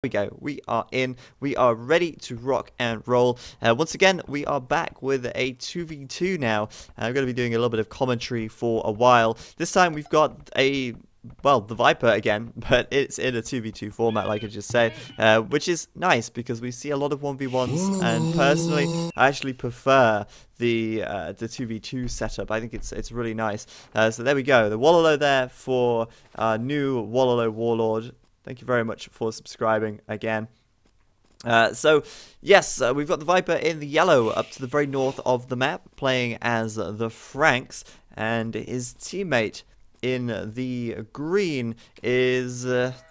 We go. We are in. We are ready to rock and roll. Once again, we are back with a 2v2 now. I'm going to be doing a little bit of commentary for a while. This time we've got the Viper again, but it's in a 2v2 format, like I just said, which is nice because we see a lot of 1v1s, and personally, I actually prefer the 2v2 setup. I think it's really nice. So there we go. The Wololo there for our new Wololo Warlord. Thank you very much for subscribing again. So, yes, we've got the Viper in the yellow up to the very north of the map, playing as the Franks, and his teammate in the green is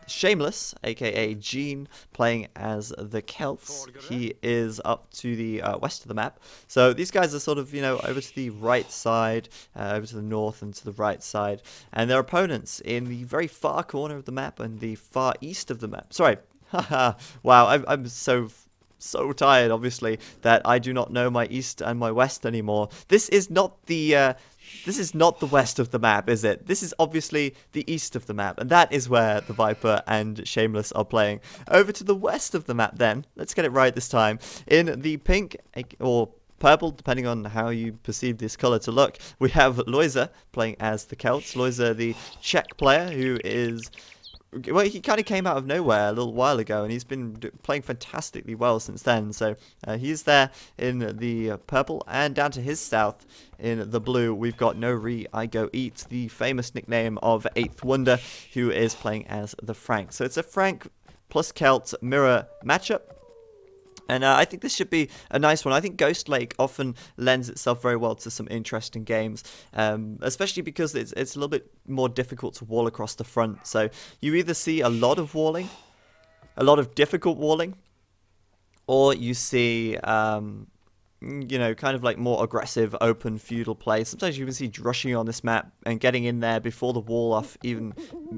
Shameless, aka Gene, playing as the Celts. He is up to the west of the map. So these guys are sort of, you know, over to the right side, over to the north and to the right side. And their opponents in the very far corner of the map and the far east of the map. Sorry. Haha. Wow, I'm so tired, obviously, that I do not know my east and my west anymore. This is not the west of the map, is it? This is obviously the east of the map, and that is where the Viper and Shameless are playing. Over to the west of the map then. Let's get it right this time. In the pink, or purple, depending on how you perceive this color to look, we have Lojza playing as the Celts. Lojza, the Czech player, who is... well, he kind of came out of nowhere a little while ago, and he's been playing fantastically well since then. So he's there in the purple, and down to his south in the blue, we've got No Re, I Go Eat, the famous nickname of 8thWonder, who is playing as the Frank. So it's a Frank plus Celt mirror matchup. And I think this should be a nice one. I think Ghost Lake often lends itself very well to some interesting games, especially because it's a little bit more difficult to wall across the front. So you either see a lot of walling, a lot of difficult walling, or you see, you know, kind of like more aggressive, open, feudal play. Sometimes you can see rushing on this map and getting in there before the wall off even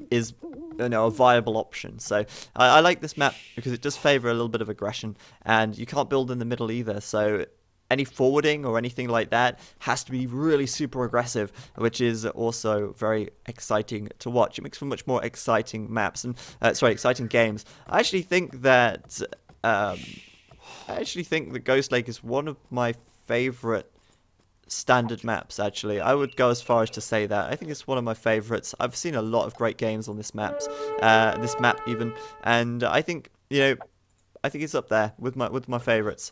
is, you know, a viable option. So I like this map because it does favor a little bit of aggression, and you can't build in the middle either. So any forwarding or anything like that has to be really super aggressive, which is also very exciting to watch. It makes for much more exciting maps and exciting games. I actually think that Ghost Lake is one of my favorite standard maps. Actually, I would go as far as to say that I think it's one of my favorites. I've seen a lot of great games on this map even, and I think, you know, I think it's up there with my favorites.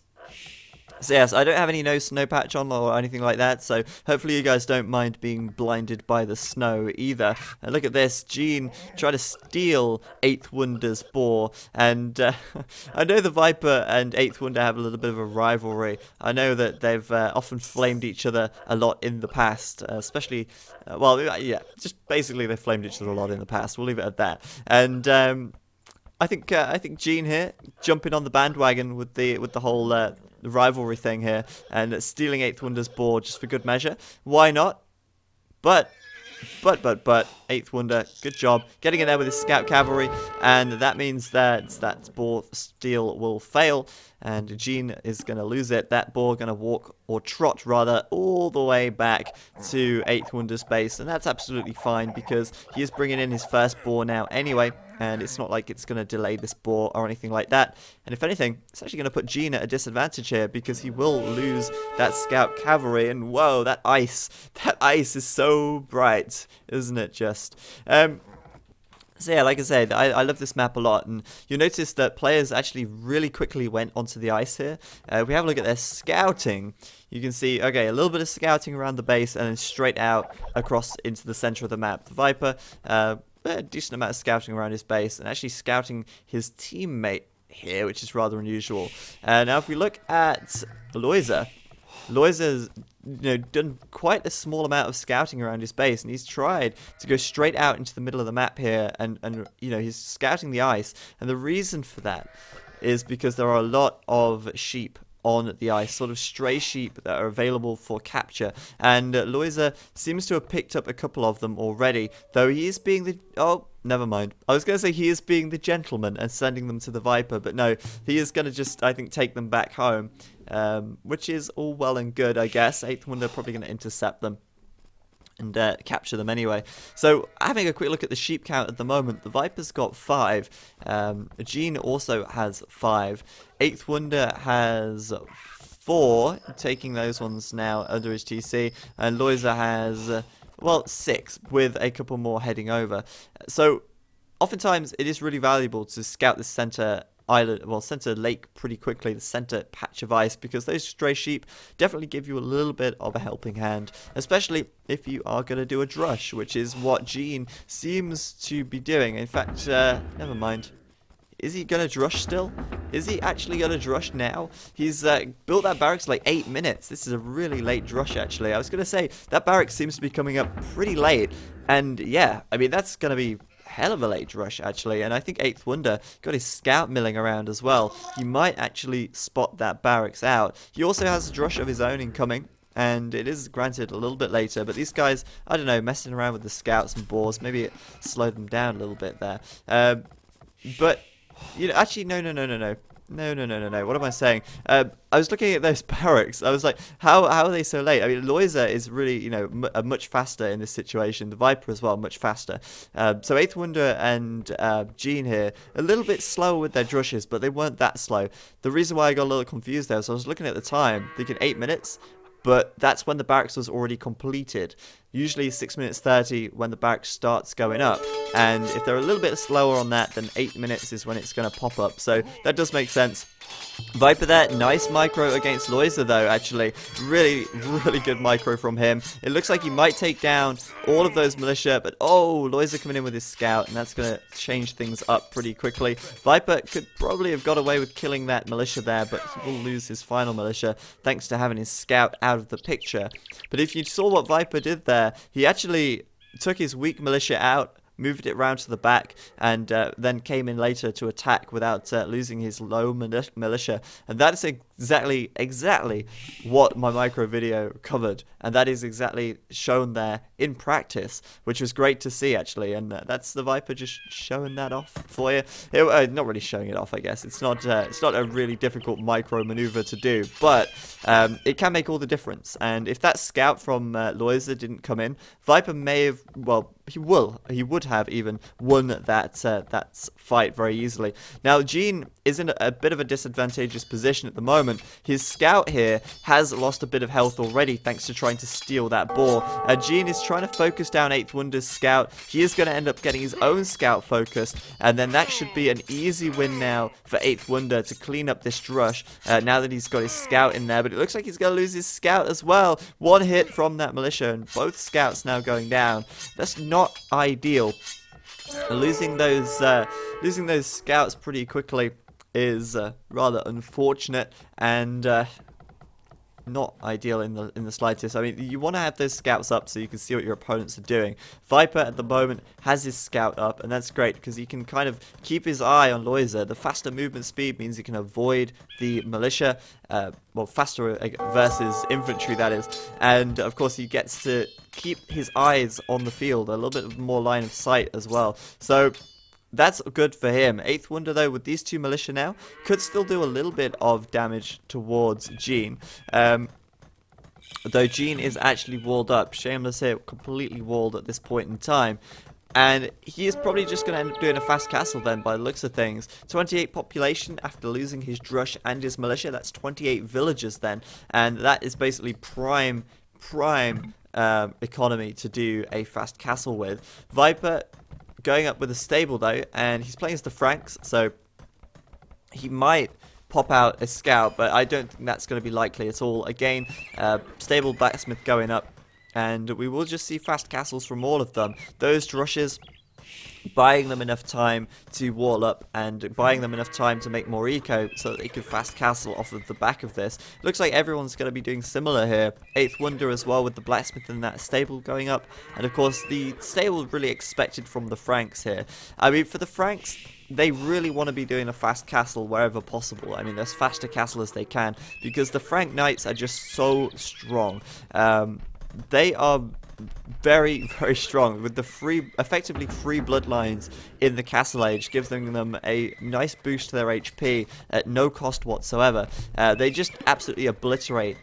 So yes, I don't have any no snow patch on or anything like that, so hopefully you guys don't mind being blinded by the snow either. And look at this, Gene try to steal 8thWonder's boar, and I know the Viper and 8thWonder have a little bit of a rivalry. I know that they've often flamed each other a lot in the past, especially, well, yeah, just basically they flamed each other a lot in the past. We'll leave it at that. And I think Gene here jumping on the bandwagon with the whole rivalry thing here and stealing 8thWonder's board just for good measure. Why not? But 8thWonder, good job getting in there with his scout cavalry, and that means that boar steal will fail, and Gene is going to lose it. That boar going to walk, or trot rather, all the way back to 8thWonder's base, and that's absolutely fine because he is bringing in his first boar now anyway, and it's not like it's going to delay this boar or anything like that. And if anything, it's actually going to put Gene at a disadvantage here because he will lose that scout cavalry. And whoa, that ice is so bright, isn't it just? So yeah, like I said, I love this map a lot, and you'll notice that players actually really quickly went onto the ice here. We have a look at their scouting. You can see, okay, a little bit of scouting around the base and then straight out across into the center of the map. The Viper, a decent amount of scouting around his base and actually scouting his teammate here, which is rather unusual. Now, if we look at Lojza's, you know, done quite a small amount of scouting around his base, and he's tried to go straight out into the middle of the map here, and you know, he's scouting the ice, and the reason for that is because there are a lot of sheep on the ice, sort of stray sheep that are available for capture, and Lojza seems to have picked up a couple of them already, though he is being the... oh, never mind. I was going to say he is being the gentleman and sending them to the Viper, but no, he is going to just, I think, take them back home, which is all well and good, I guess. 8thWonder probably going to intercept them. and capture them anyway. So having a quick look at the sheep count at the moment, the Viper's got 5. Gene also has 5. 8thWonder has 4, taking those ones now under his TC, and Lojza has, well, 6, with a couple more heading over. So oftentimes it is really valuable to scout the center island, well, center lake pretty quickly, the center patch of ice, because those stray sheep definitely give you a little bit of a helping hand, especially if you are going to do a drush, which is what Gene seems to be doing. In fact, never mind. Is he going to drush still? Is he actually going to drush now? He's built that barracks like 8 minutes. This is a really late drush, actually. I was going to say, that barracks seems to be coming up pretty late. And yeah, I mean, that's going to be hell of a late rush, actually, and I think 8thWonder got his scout milling around as well. He might actually spot that barracks out. He also has a drush of his own incoming, and it is granted a little bit later, but these guys, I don't know, messing around with the scouts and boars, maybe it slowed them down a little bit there. But, you know, actually, no. What am I saying? I was looking at those barracks. I was like, how are they so late? I mean, Lojza is really, you know, much faster in this situation. The Viper as well, much faster. So 8thWonder and Gene here, a little bit slower with their drushes, but they weren't that slow. The reason why I got a little confused there, so I was looking at the time, thinking 8 minutes, but that's when the barracks was already completed. Usually 6 minutes 30 when the barracks starts going up, and if they're a little bit slower on that, then 8 minutes is when it's going to pop up, so that does make sense. Viper there, nice micro against Lojza though, actually. Really good micro from him. It looks like he might take down all of those militia, but oh, Lojza coming in with his scout, and that's going to change things up pretty quickly. Viper could probably have got away with killing that militia there, but he will lose his final militia thanks to having his scout out of the picture. But if you saw what Viper did there, he actually took his weak militia out, moved it round to the back, and then came in later to attack without losing his low militia. And that is exactly what my micro video covered, and that is exactly shown there in practice, which was great to see, actually. And that's the Viper just showing that off for you. Not really showing it off, I guess. It's not a really difficult micro maneuver to do, but it can make all the difference. And if that scout from Lojza didn't come in, Viper may have, well, he would have even won that fight very easily. Now, Gene is in a bit of a disadvantageous position at the moment. His scout here has lost a bit of health already thanks to trying to steal that boar. Gene is trying to focus down 8thWonder's scout. He is going to end up getting his own scout focused, and then that should be an easy win now for 8thWonder to clean up this rush now that he's got his scout in there. But it looks like he's going to lose his scout as well. One hit from that militia, and both scouts now going down. That's not ideal. Losing those scouts pretty quickly is rather unfortunate and not ideal in the slightest. I mean, you want to have those scouts up so you can see what your opponents are doing. Viper at the moment has his scout up, and that's great because he can kind of keep his eye on Lojza. The faster movement speed means he can avoid the militia, well, faster versus infantry, that is. And of course, he gets to keep his eyes on the field, a little bit more line of sight as well. So that's good for him. 8thWonder, though, with these two militia now, could still do a little bit of damage towards Gene. Though Gene is actually walled up. Shameless here, completely walled at this point in time. And he is probably just going to end up doing a fast castle then, by the looks of things. 28 population after losing his drush and his militia. That's 28 villagers then. And that is basically prime economy to do a fast castle with. Viper going up with a stable though, and he's playing as the Franks, so he might pop out a scout, but I don't think that's going to be likely at all. Again, stable blacksmith going up, and we will just see fast castles from all of them. Those drushes, buying them enough time to wall up and buying them enough time to make more eco so that they could fast castle off of the back of this. Looks like everyone's going to be doing similar here. 8thWonder as well with the blacksmith and that stable going up, and of course the stable really expected from the Franks here. I mean, for the Franks, they really want to be doing a fast castle wherever possible. I mean, as fast a castle as they can, because the Frank Knights are just so strong. They are very strong with the effectively free bloodlines in the castle age, giving them a nice boost to their HP at no cost whatsoever. They just absolutely obliterate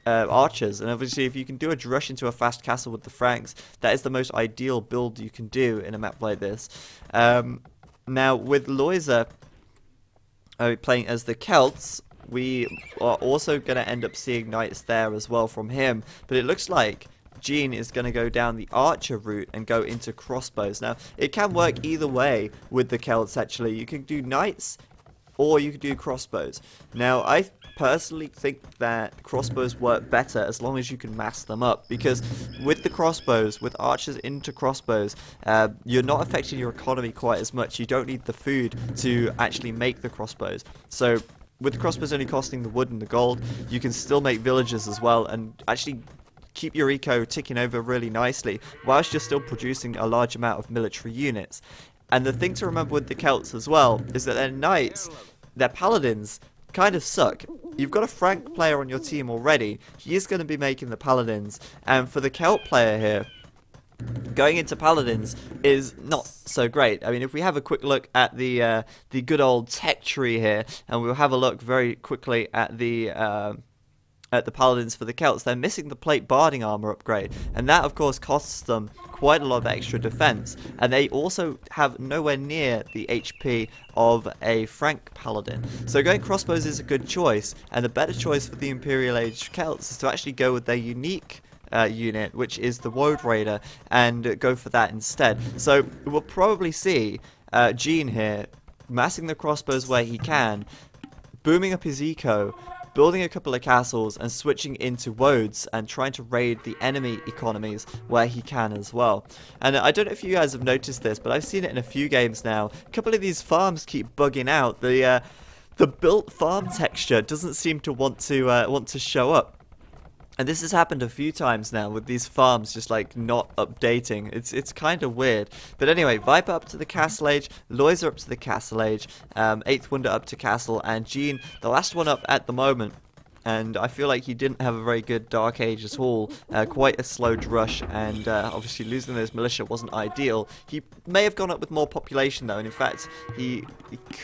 archers, and obviously if you can do a rush into a fast castle with the Franks, that is the most ideal build you can do in a map like this. Now with Lojza playing as the Celts, we are also going to end up seeing knights there as well from him, but it looks like Jean is going to go down the archer route and go into crossbows. Now it can work either way with the Celts actually. You can do knights or you can do crossbows. Now I personally think that crossbows work better as long as you can mass them up, because with the crossbows, with archers into crossbows, you're not affecting your economy quite as much. You don't need the food to actually make the crossbows. So with the crossbows only costing the wood and the gold, you can still make villages as well and actually keep your eco ticking over really nicely whilst you're still producing a large amount of military units. And the thing to remember with the Celts as well is that their knights, their paladins, kind of suck. You've got a Frank player on your team already. He is going to be making the paladins, and for the Celt player here, going into paladins is not so great. I mean, if we have a quick look at the good old tech tree here, and we'll have a look very quickly at the paladins for the Celts, they're missing the plate barding armor upgrade, and that of course costs them quite a lot of extra defense, and they also have nowhere near the HP of a Frank paladin. So going crossbows is a good choice, and the better choice for the Imperial Age Celts is to actually go with their unique unit, which is the Woad Raider, and go for that instead. So we'll probably see Jean here massing the crossbows where he can, booming up his eco, building a couple of castles, and switching into woads and trying to raid the enemy economies where he can as well. And I don't know if you guys have noticed this, but I've seen it in a few games now. A couple of these farms keep bugging out. The built farm texture doesn't seem to want to show up. And this has happened a few times now with these farms just like not updating. It's kind of weird. But anyway, Viper up to the Castle Age, Lojza up to the Castle Age, 8thWonder up to Castle, and Jean, the last one up at the moment. And I feel like he didn't have a very good Dark Age at all. Quite a slow rush, and obviously losing those militia wasn't ideal. He may have gone up with more population though, and in fact he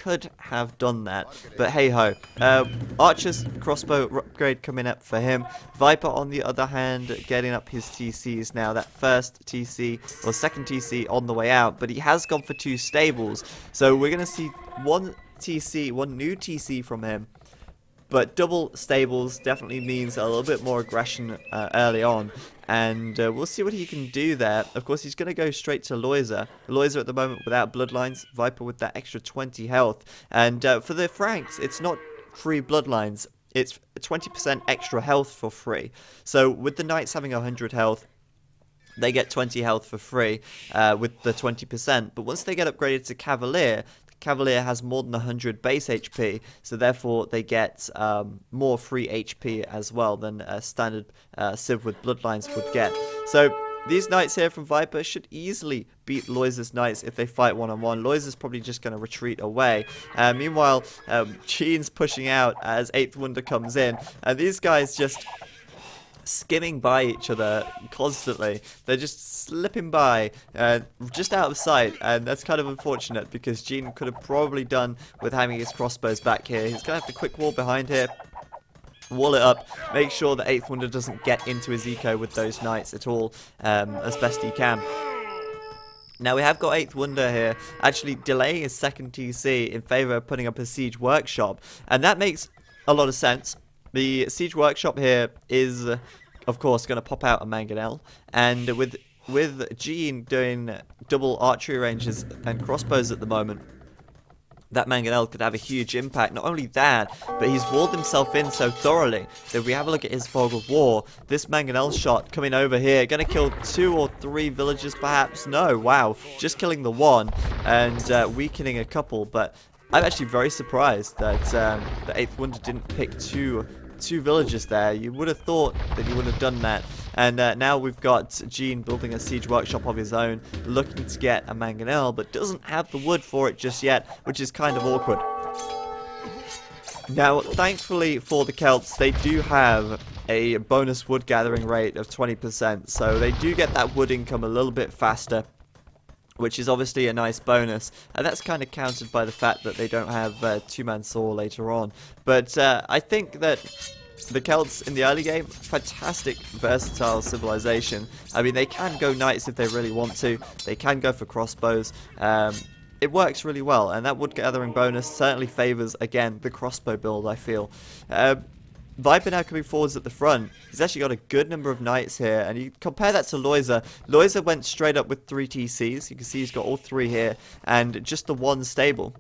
could have done that. But hey ho. Archer's crossbow upgrade coming up for him. Viper on the other hand getting up his TCs now. That first TC or second TC on the way out, but he has gone for 2 stables. So we're going to see one new TC from him. But double stables definitely means a little bit more aggression early on. And we'll see what he can do there. Of course, he's going to go straight to Lojza. Lojza at the moment without bloodlines. Viper with that extra 20 health. And for the Franks, it's not free bloodlines. It's 20% extra health for free. So with the Knights having 100 health, they get 20 health for free with the 20%. But once they get upgraded to Cavalier, Cavalier has more than 100 base HP, so therefore they get more free HP as well than a standard Civ with Bloodlines would get. So these knights here from Viper should easily beat Lojza's knights if they fight one-on-one. Lojza's probably just going to retreat away. Meanwhile, Jean's pushing out as 8thWonder comes in, and these guys just skimming by each other constantly. They're just slipping by, just out of sight, and that's kind of unfortunate because Jean could have probably done with having his crossbows back here. He's going to have to quick wall behind here, wall it up, make sure that 8thWonder doesn't get into his eco with those knights at all, as best he can. Now we have got 8thWonder here actually delaying his second TC in favour of putting up a siege workshop, and that makes a lot of sense. The siege workshop here is, of course, going to pop out a mangonel, and with Jean doing double archery ranges and crossbows at the moment, that mangonel could have a huge impact. Not only that, but he's walled himself in so thoroughly that if we have a look at his fog of war, this mangonel shot coming over here, going to kill 2 or 3 villagers perhaps? No, wow, just killing the one and weakening a couple. But I'm actually very surprised that the 8thWonder didn't pick two villagers there. You would have thought that he would have done that. And now we've got Jean building a siege workshop of his own, looking to get a mangonel, but doesn't have the wood for it just yet, which is kind of awkward. Now, thankfully for the Celts, they do have a bonus wood gathering rate of 20%, so they do get that wood income a little bit faster, which is obviously a nice bonus, and that's kind of countered by the fact that they don't have two-man saw later on. But I think that the Celts in the early game, fantastic, versatile civilization. I mean, they can go knights if they really want to. They can go for crossbows. It works really well, and that wood gathering bonus certainly favours, again, the crossbow build, I feel. Viper now coming forwards at the front. He's actually got a good number of knights here, and you compare that to Lojza. Lojza went straight up with 3 TCs. You can see he's got all 3 here, and just the 1 stable.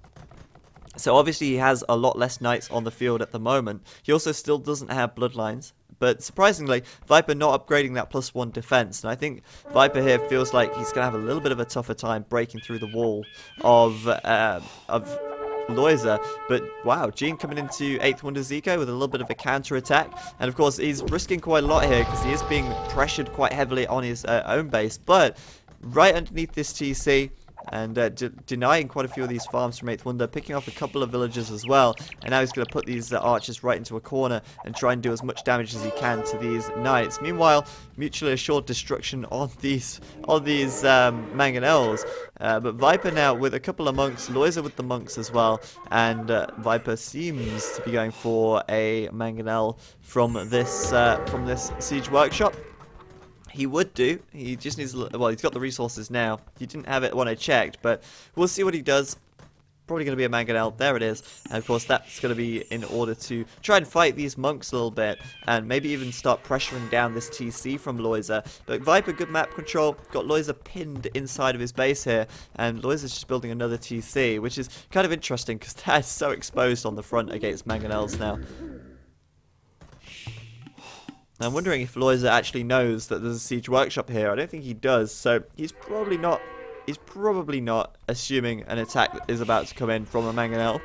So obviously he has a lot less knights on the field at the moment. He also still doesn't have bloodlines. But surprisingly, Viper not upgrading that +1 defense. And I think Viper here feels like he's going to have a little bit of a tougher time breaking through the wall of Lojza. But wow, Gene coming into 8thWonder Zico with a little bit of a counter attack. And of course, he's risking quite a lot here because he is being pressured quite heavily on his own base. But right underneath this TC, and denying quite a few of these farms from 8thWonder, picking off a couple of villagers as well, and now he's going to put these archers right into a corner and try and do as much damage as he can to these knights. Meanwhile, mutually assured destruction on these mangonels, but Viper now with a couple of monks, Lojza with the monks as well, and Viper seems to be going for a mangonel from this siege workshop. He would do. He just needs, well, he's got the resources now. He didn't have it when I checked, but we'll see what he does. Probably going to be a mangonel. There it is. And of course, that's going to be in order to try and fight these monks a little bit, and maybe even start pressuring down this TC from Lojza. But Viper, good map control. Got Lojza pinned inside of his base here, and Lojza's just building another TC, which is kind of interesting because that's so exposed on the front against mangonels now. I'm wondering if Lojza actually knows that there's a siege workshop here. I don't think he does, so he's probably not assuming an attack is about to come in from a mangonel.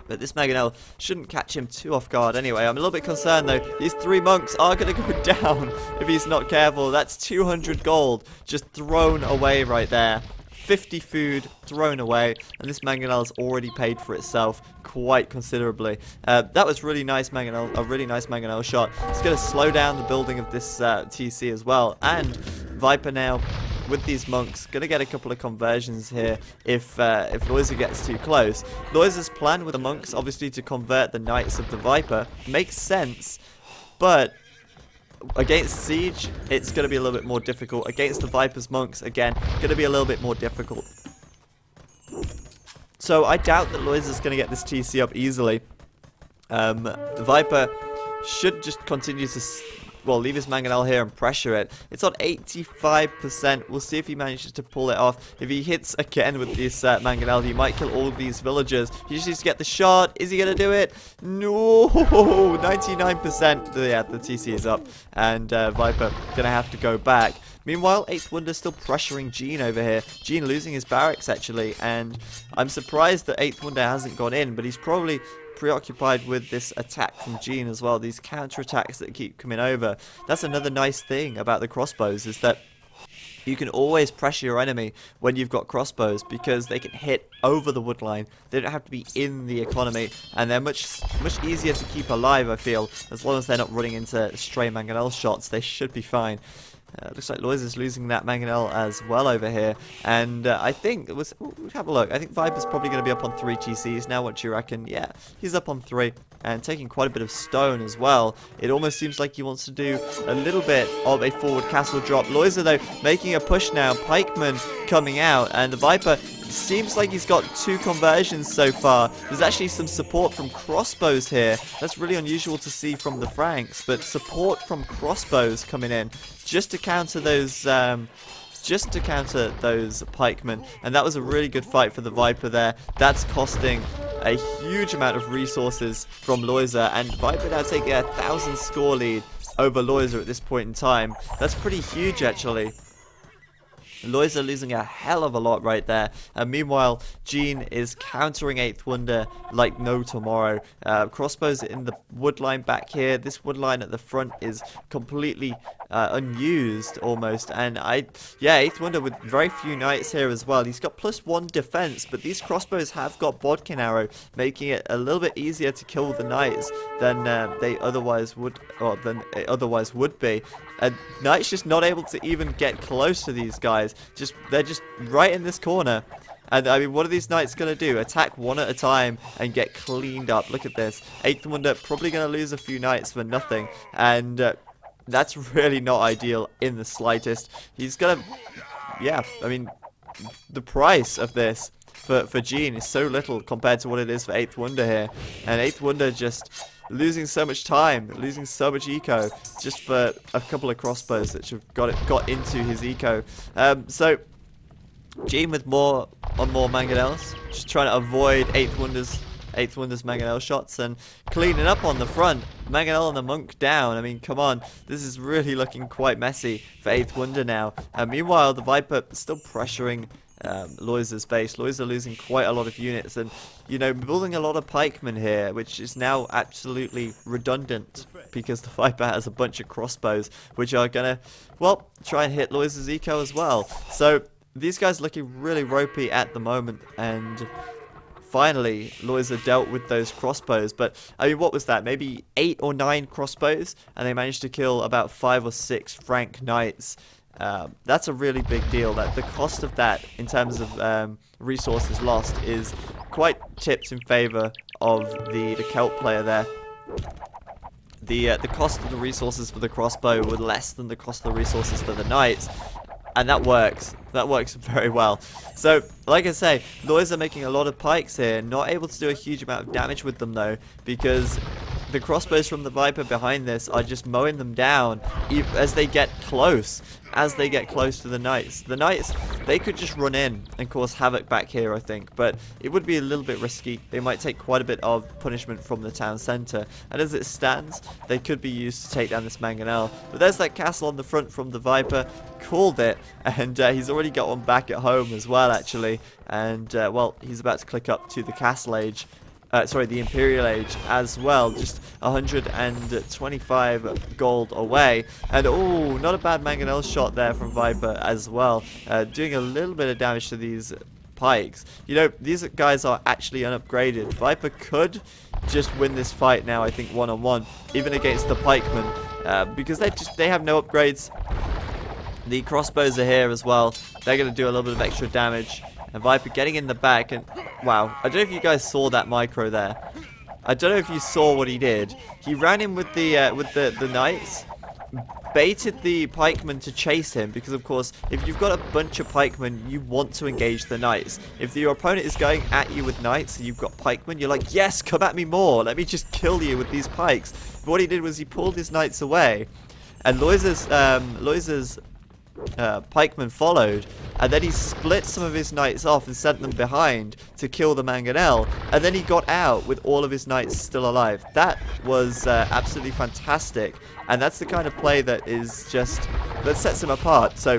But this mangonel shouldn't catch him too off guard anyway. I'm a little bit concerned though. These 3 monks are going to go down if he's not careful. That's 200 gold just thrown away right there. 50 food thrown away, and this mangonel's already paid for itself quite considerably. That was really nice mangonel, a really nice mangonel shot. It's going to slow down the building of this TC as well, and Viper now with these monks going to get a couple of conversions here if Lojza gets too close. Lojza's plan with the monks, obviously, to convert the knights of the Viper makes sense, but against siege, it's going to be a little bit more difficult. Against the Viper's monks, again, going to be a little bit more difficult. So I doubt that Lojza's going to get this TC up easily. The Viper should just continue to, well, leave his mangonel here and pressure it. It's on 85%. We'll see if he manages to pull it off. If he hits again with this mangonel, he might kill all of these villagers. He just needs to get the shot. Is he going to do it? No! 99%. Yeah, the TC is up. And Viper going to have to go back. Meanwhile, 8thWonder still pressuring Gene over here. Gene losing his barracks, actually. And I'm surprised that 8thWonder hasn't gone in, but he's probably preoccupied with this attack from Gene as well, these counter-attacks that keep coming over. That's another nice thing about the crossbows, is that you can always pressure your enemy when you've got crossbows, because they can hit over the wood line. They don't have to be in the economy, and they're much easier to keep alive, I feel. As long as they're not running into stray mangonel shots, they should be fine. Looks like Lojza's losing that mangonel as well over here, and I think it was. Have a look. I think Viper's probably going to be up on 3 TCs now. What do you reckon? Yeah, he's up on 3 and taking quite a bit of stone as well. It almost seems like he wants to do a little bit of a forward castle drop. Lojza though making a push now. Pikeman coming out, and the Viper seems like he's got 2 conversions so far. There's actually some support from crossbows here. That's really unusual to see from the Franks, but support from crossbows coming in just to counter those pikemen, and that was a really good fight for the Viper there. That's costing a huge amount of resources from Lojza, and Viper now taking a 1,000 score lead over Lojza at this point in time. That's pretty huge, actually. Lojza losing a hell of a lot right there, and meanwhile Gene is countering 8thWonder like no tomorrow. Crossbows in the wood line back here. This wood line at the front is completely unused almost, and 8thWonder with very few knights here as well. He's got +1 defense, but these crossbows have got bodkin arrow, making it a little bit easier to kill the knights than they otherwise would, or than it otherwise would be. And Knight's just not able to even get close to these guys. They're just right in this corner. And I mean, what are these knights going to do? Attack one at a time and get cleaned up. Look at this. 8thWonder probably going to lose a few knights for nothing. And that's really not ideal in the slightest. He's going to... Yeah, I mean, the price of this for Gene is so little compared to what it is for 8thWonder here. And 8thWonder just losing so much time, losing so much eco just for a couple of crossbows that have got into his eco. So Gene with more mangonels, just trying to avoid 8thWonder's mangonel shots and cleaning up on the front. Mangonel and the monk down. I mean, come on, this is really looking quite messy for 8thWonder now. Meanwhile, the Viper still pressuring Lojza's base. Lojza losing quite a lot of units and, you know, building a lot of pikemen here, which is now absolutely redundant because the Viper has a bunch of crossbows which are gonna, well, try and hit Lojza's eco as well. So these guys looking really ropey at the moment, and finally Lojza dealt with those crossbows. But I mean, what was that, maybe 8 or 9 crossbows, and they managed to kill about 5 or 6 Frank knights. That's a really big deal. That the cost of that in terms of resources lost is quite tipped in favor of the Celt player there. The cost of the resources for the crossbow were less than the cost of the resources for the knights, and that works. That works very well. So, like I say, Lojza making a lot of pikes here, not able to do a huge amount of damage with them though, because the crossbows from the Viper behind this are just mowing them down as they get close. As they get close to the knights. The knights, they could just run in and cause havoc back here, I think. But it would be a little bit risky. They might take quite a bit of punishment from the town centre. And as it stands, they could be used to take down this mangonel. But there's that castle on the front from the Viper. Called it. And he's already got one back at home as well, actually. And, well, he's about to click up to the Castle Age. The Imperial Age as well, just 125 gold away. And oh, not a bad mangonel shot there from Viper as well, doing a little bit of damage to these pikes. You know, these guys are actually unupgraded. Viper could just win this fight now, I think, one-on-one, even against the pikemen, because they have no upgrades. The crossbows are here as well. They're going to do a little bit of extra damage. And Viper getting in the back, and wow, I don't know if you guys saw that micro there. I don't know if you saw what he did. He ran in with the knights, baited the pikemen to chase him, because of course, if you've got a bunch of pikemen, you want to engage the knights. If your opponent is going at you with knights and you've got pikemen, you're like, yes, come at me more. Let me just kill you with these pikes. But what he did was he pulled his knights away, and Lojza's pikemen followed, and then he split some of his knights off and sent them behind to kill the mangonel, and then he got out with all of his knights still alive. That was absolutely fantastic, and that's the kind of play that sets him apart. So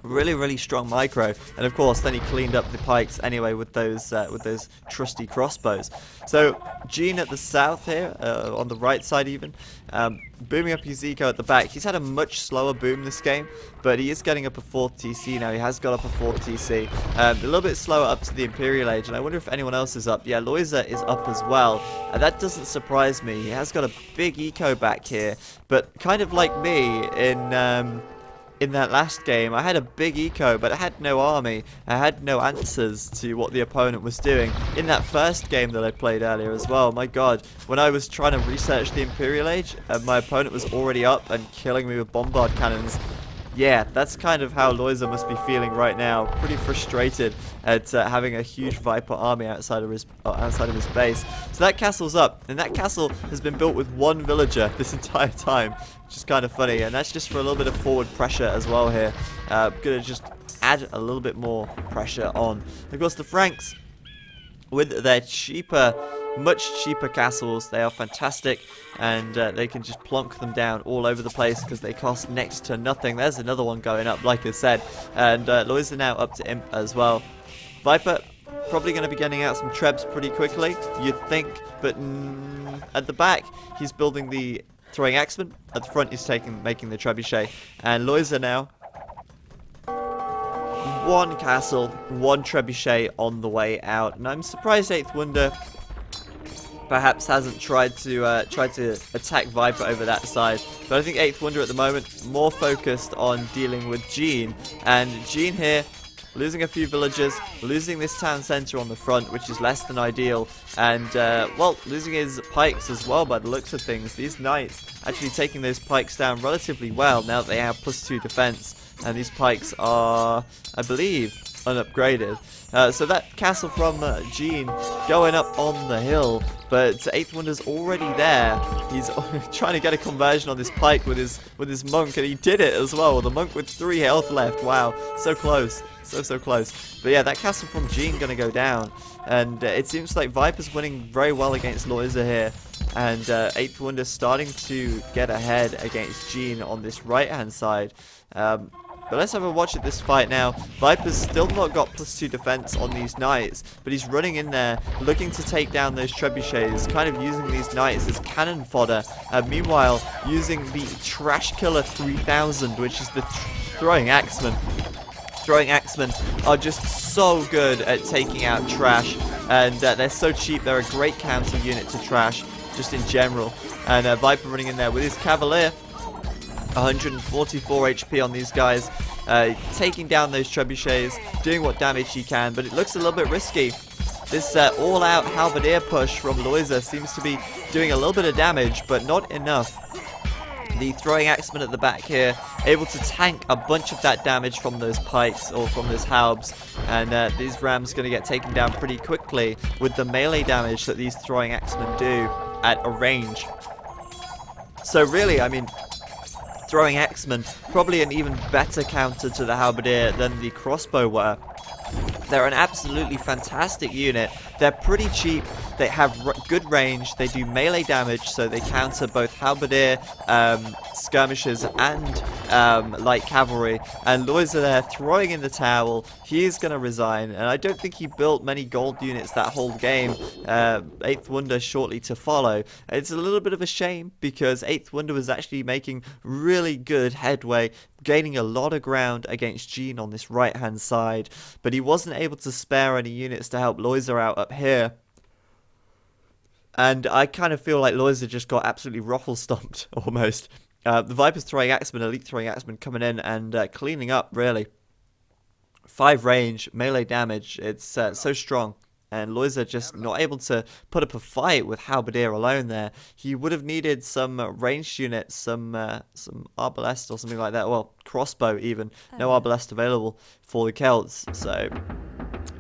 really strong micro, and of course then he cleaned up the pikes anyway with those trusty crossbows. So Gene at the south here, on the right side even, booming up his eco at the back. He's had a much slower boom this game, but he is getting up a 4th TC now. He has got up a 4th TC, a little bit slower up to the Imperial Age, and I wonder if anyone else is up. Yeah, Lojza is up as well, and that doesn't surprise me. He has got a big eco back here, but kind of like me in that last game, I had a big eco, but I had no army. I had no answers to what the opponent was doing. In that first game that I played earlier as well, my god, when I was trying to research the Imperial Age, my opponent was already up and killing me with bombard cannons. Yeah, that's kind of how Lojza must be feeling right now. Pretty frustrated at having a huge Viper army outside of his base. So that castle's up, and that castle has been built with 1 villager this entire time, which is kind of funny. And that's just for a little bit of forward pressure as well here. Gonna just add a little bit more pressure on. Of course, the Franks, with their much cheaper castles, they are fantastic, and they can just plonk them down all over the place because they cost next to nothing. There's another one going up, like I said, and Lojza now up to Imp as well. Viper probably going to be getting out some trebs pretty quickly, you'd think, but at the back he's building the throwing axeman. At the front he's making the trebuchet, and Lojza now 1 castle, 1 trebuchet on the way out, and I'm surprised 8thWonder perhaps hasn't tried to attack Viper over that side. But I think 8thWonder at the moment more focused on dealing with Gene, and Gene here losing a few villagers, losing this town center on the front, which is less than ideal, and, well, losing his pikes as well by the looks of things. These knights actually taking those pikes down relatively well now that they have +2 defense, and these pikes are, I believe, unupgraded. So that castle from Jean going up on the hill, but 8thWonder's already there. He's trying to get a conversion on this pike with his monk, and he did it as well. The monk with 3 health left. Wow, so close, so close. But yeah, that castle from Jean gonna go down, and it seems like Viper's winning very well against Lojza here, and 8thWonder starting to get ahead against Jean on this right hand side. But let's have a watch at this fight now. Viper's still not got +2 defense on these knights, but he's running in there, looking to take down those trebuchets, kind of using these knights as cannon fodder. Meanwhile, using the Trash Killer 3000, which is the throwing axemen. Throwing axemen are just so good at taking out trash, and they're so cheap. They're a great counter unit to trash, just in general. And Viper running in there with his cavalier. 144 HP on these guys, taking down those trebuchets, doing what damage he can, but it looks a little bit risky. This all-out halberdier push from Lojza seems to be doing a little bit of damage, but not enough. The throwing axeman at the back here, able to tank a bunch of that damage from those pikes or from those halbs, and these rams going to get taken down pretty quickly with the melee damage that these throwing axemen do at a range. So really, I mean, throwing axemen, probably an even better counter to the halberdier than the crossbow were. They're an absolutely fantastic unit. They're pretty cheap. They have good range. They do melee damage, so they counter both halberdier, skirmishers, and light cavalry. And Lojza there throwing in the towel. He's going to resign, and I don't think he built many gold units that whole game. 8thWonder shortly to follow. It's a little bit of a shame because 8thWonder was actually making really good headway, gaining a lot of ground against Jean on this right hand side, but he wasn't able to spare any units to help Lojza out up here. And I kind of feel like Lojza just got absolutely ruffle stomped almost. The Viper's throwing axeman, elite throwing axeman coming in and cleaning up really. 5 range, melee damage, it's so strong. And Lojza just not able to put up a fight with halberdier alone there. He would have needed some ranged units, some arbalest or something like that. Well, crossbow even. No arbalest available for the Celts. So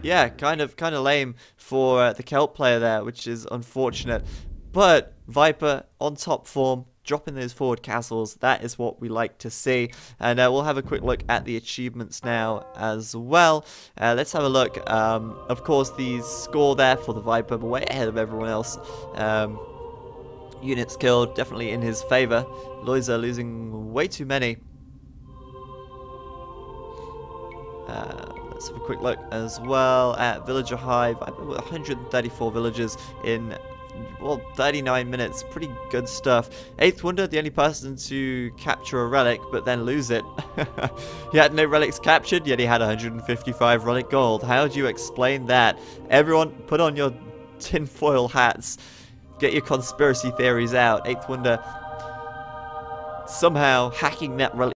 yeah, kind of lame for the Celt player there, which is unfortunate. But Viper on top form, dropping those forward castles, that is what we like to see. And we'll have a quick look at the achievements now as well. Let's have a look. Of course, the score there for the Viper, but way ahead of everyone else. Units killed, definitely in his favor. Lojza losing way too many. Let's have a quick look as well at Villager Hive. Viper with 134 villagers in, well, 39 minutes. Pretty good stuff. 8thWonder, the only person to capture a relic, but then lose it. He had no relics captured, yet he had 155 relic gold. How do you explain that? Everyone, put on your tinfoil hats. Get your conspiracy theories out. 8thWonder somehow hacking that relic